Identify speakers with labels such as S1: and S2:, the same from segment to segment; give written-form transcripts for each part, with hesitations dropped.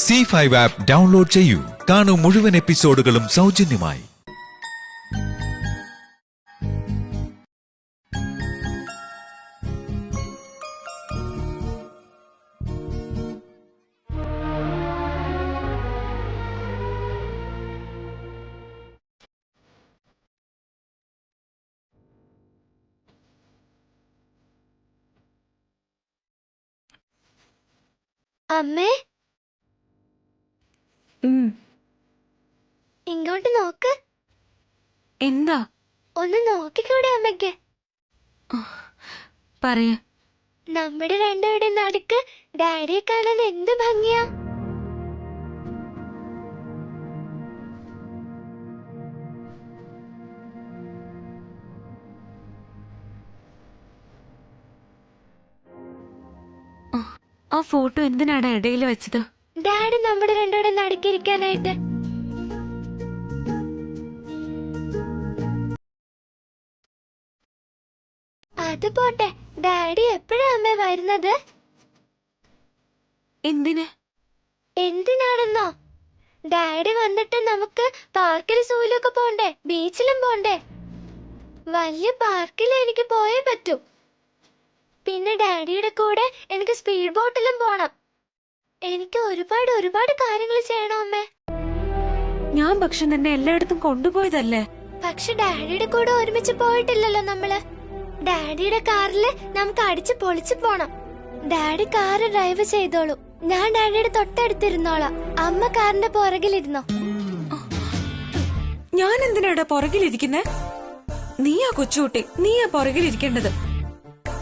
S1: C5 app download ചെയ്യൂ. കാണൂ മുഴുവൻ എപ്പിസോഡുകളും സൗജന്യമായി.
S2: അമ്മേ, ഇങ്ങോട്ട് നോക്ക്.
S3: എന്താ?
S2: ഒന്ന് നോക്കിക്കൂടെ അമ്മയ്ക്ക്?
S3: പറയ.
S2: നമ്മുടെ രണ്ടുപേരുടെ നടുക്ക് ഡാഡിയെ കാണാൻ എന്ത് ഭംഗിയാ.
S3: ആ ഫോട്ടോ എന്തിനാടാ ഇടയിൽ വെച്ചത്?
S2: ഡാഡി നമ്മുടെ രണ്ടുപേരുടെ നടുക്കിരിക്കാനായിട്ട്. അത് പോട്ടെ, ഡാഡി എപ്പോഴാ അമ്മ വരുന്നത്? എന്തിനാണെന്നോ? ഡാഡി വന്നിട്ട് നമുക്ക് പാർക്കിൽ സൂയിലൊക്കെ പോണ്ടേ, ബീച്ചിലും പോണ്ടേ. വലിയ പാർക്കിൽ എനിക്ക് പോയേ പറ്റൂ. പിന്നെ ഡാഡിയുടെ കൂടെ എനിക്ക് സ്പീഡ് ബോട്ടിലും പോണം. എനിക്ക് ഒരുപാട് കാര്യങ്ങൾ ചെയ്യണം അമ്മേ.
S3: ഞാൻ പക്ഷെ നിന്നെ എല്ലായിടത്തും കൊണ്ടുപോയതല്ലേ.
S2: പക്ഷെ ഡാഡിയുടെ കൂടെ ഒരുമിച്ച് പോയിട്ടില്ലല്ലോ നമ്മള്. ഡാഡിയുടെ കാറില് നമുക്ക് അടിച്ച് പൊളിച്ചു പോണം. ഡാഡി കാറ് ഡ്രൈവ് ചെയ്തോളൂ, ഞാൻ ഡാഡിയുടെ തൊട്ടടുത്തിരുന്നോളാം. അമ്മ കാറിന്റെ പുറകിലിരുന്നോ.
S3: ഞാൻ എന്തിനാടാ പുറകിലിരിക്കുന്നേ? നീയാ കൊച്ചുകുട്ടി, നീയാ പുറകിലിരിക്കേണ്ടത്.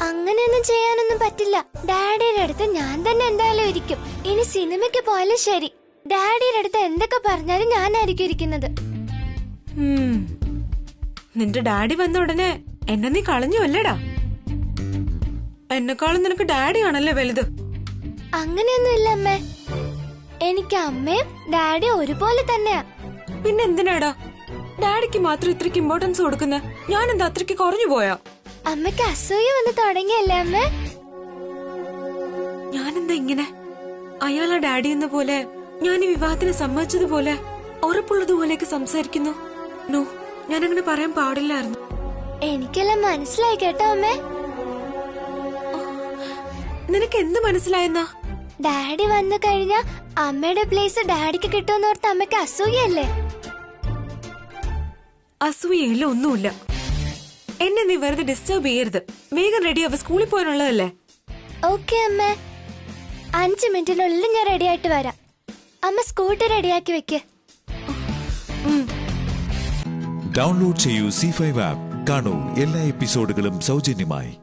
S2: അങ്ങനെയൊന്നും ചെയ്യാനൊന്നും പറ്റില്ല. ഡാഡിയുടെ അടുത്ത് ഞാൻ തന്നെ എന്തായാലും ഇരിക്കും. ഇനി സിനിമയ്ക്ക് പോയാലും ശരി, ഡാഡിയുടെ അടുത്ത് എന്തൊക്കെ പറഞ്ഞാലും ഞാനായിരിക്കും ഇരിക്കുന്നത്.
S3: നിന്റെ ഡാഡി വന്ന ഉടനെ എന്നെ നീ കളഞ്ഞു അല്ലേടാ? എന്നെക്കാളും നിനക്ക് ഡാഡിയാണല്ലേ വലുത്.
S2: അങ്ങനെയൊന്നും ഇല്ല അമ്മേ, എനിക്ക് അമ്മയും ഡാഡിയും ഒരുപോലെ തന്നെയാ.
S3: പിന്നെന്തിനാടാ ഡാഡിക്ക് മാത്രം ഇത്രയ്ക്ക് ഇമ്പോർട്ടൻസ് കൊടുക്കുന്നെ? ഞാൻ എന്താ അത്രയ്ക്ക് കുറഞ്ഞു പോയാ?
S2: അമ്മയ്ക്ക് അസൂയ വന്ന് തുടങ്ങിയല്ലേ അമ്മ?
S3: ഞാനെന്താ ഇങ്ങനെ? അയാളാ ഡാഡി എന്ന പോലെ, ഞാൻ ഈ വിവാഹത്തിന് സമ്മതിച്ചതുപോലെ, ഉറപ്പുള്ളതുപോലെയൊക്കെ സംസാരിക്കുന്നു. നോ, ഞാനങ്ങനെ പറയാൻ പാടില്ലായിരുന്നു.
S2: എനിക്കെല്ലാം മനസ്സിലായി കേട്ടോ അമ്മേ.
S3: നിനക്ക് എന്ത് മനസ്സിലായെന്നാ?
S2: ഡാഡി വന്നു കഴിഞ്ഞാ അമ്മയുടെ പ്ലേസ് ഡാഡിക്ക് കിട്ടുമെന്നോർത്ത് അമ്മയ്ക്ക് അസൂയല്ലേ?
S3: അസൂയയില്ല, ഒന്നുമില്ല. എന്നെ നീ വെറുതെ ഡിസ്റ്റർബ് ചെയ്യരുത്. വേഗം റെഡിയാവ്, സ്കൂളിൽ പോകാനുള്ളതല്ലേ.
S2: ഓക്കെ അമ്മേ, 5 മിനിറ്റിനുള്ളിൽ ഞാൻ റെഡിയായിട്ട് വരാം. അമ്മ സ്കൂട്ടി റെഡിയാക്കി വെക്ക്.
S1: ഡൗൺലോഡ് ചെയ്യൂ C5 ആപ്പ്. കാണൂ എല്ലാ എപ്പിസോഡുകളും സൗജന്യമായി.